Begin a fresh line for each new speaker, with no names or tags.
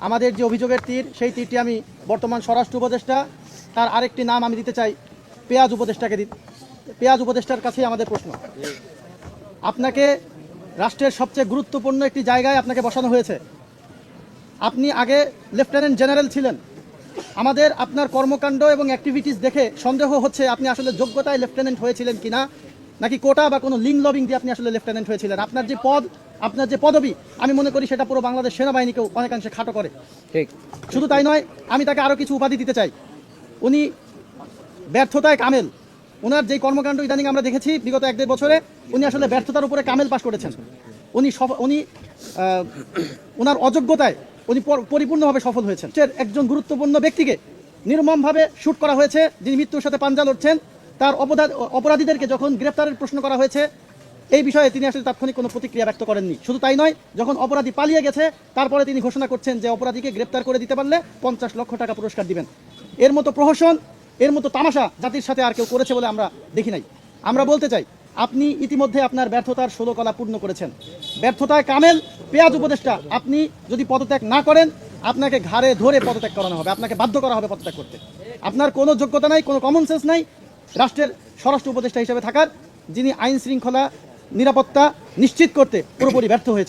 আমাদের যে অভিযোগের তীর, সেই তীরটি আমি বর্তমান স্বরাষ্ট্র উপদেষ্টা, তার আরেকটি নাম আমি দিতে চাই, পেঁয়াজ উপদেষ্টাকে পেঁয়াজ উপদেষ্টার কাছেই আমাদের প্রশ্ন। আপনাকে রাষ্ট্রের সবচেয়ে গুরুত্বপূর্ণ একটি জায়গায় আপনাকে বসানো হয়েছে। আপনি আগে লেফটেন্যান্ট জেনারেল ছিলেন। আমাদের আপনার কর্মকাণ্ড এবং অ্যাক্টিভিটিস দেখে সন্দেহ হচ্ছে আপনি আসলে যোগ্যতায় লেফটেন্যান্ট হয়েছিলেন কিনা, নাকি কোটা বা কোনো লিঙ্ক লবিং দিয়ে আপনি আসলে লেফটেন্যান্ট হয়েছিলেন। আপনার যে পদ, আপনার যে পদবি, আমি মনে করি সেটা পুরো বাংলাদেশ সেনাবাহিনীকেও অনেকাংশে খাটো করে। ঠিক, শুধু তাই নয়, আমি তাকে আরও কিছু উপাধি দিতে চাই। উনি ব্যর্থতায় কামেল। ওনার যেই কর্মকাণ্ড ইদানিং আমরা দেখেছি বিগত 1-1.5 বছরে, উনি আসলে ব্যর্থতার উপরে কামেল পাশ করেছেন। উনি ওনার অযোগ্যতায় উনি পরিপূর্ণভাবে সফল হয়েছেন। একজন গুরুত্বপূর্ণ ব্যক্তিকে নির্মমভাবে শ্যুট করা হয়েছে, যিনি মৃত্যুর সাথে পাঞ্জা লড়ছেন। তার অপরাধীদেরকে যখন গ্রেপ্তারের প্রশ্ন করা হয়েছে, এই বিষয়ে তিনি আসলে তাৎক্ষণিক কোনো প্রতিক্রিয়া ব্যক্ত করেননি। শুধু তাই নয়, যখন অপরাধী পালিয়ে গেছে তারপরে তিনি ঘোষণা করছেন যে অপরাধীকে গ্রেপ্তার করে দিতে পারলে 50 লক্ষ টাকা পুরস্কার দিবেন। এর মতো প্রহসন, এর মতো তামাশা জাতির সাথে আর কেউ করেছে বলে আমরা দেখি নাই। আমরা বলতে চাই, আপনি ইতিমধ্যে আপনার ব্যর্থতার 16 কলা পূর্ণ করেছেন। ব্যর্থতায় কামেল পেঁয়াজ উপদেষ্টা, আপনি যদি পদত্যাগ না করেন, আপনাকে ঘাড়ে ধরে পদত্যাগ করানো হবে, আপনাকে বাধ্য করা হবে পদত্যাগ করতে। আপনার কোনো যোগ্যতা নাই, কোনো কমন সেন্স নাই রাষ্ট্রের স্বরাষ্ট্র উপদেষ্টা হিসেবে থাকার, যিনি আইন শৃঙ্খলা নিরাপত্তা নিশ্চিত করতে পুরোপুরি ব্যর্থ হয়েছে।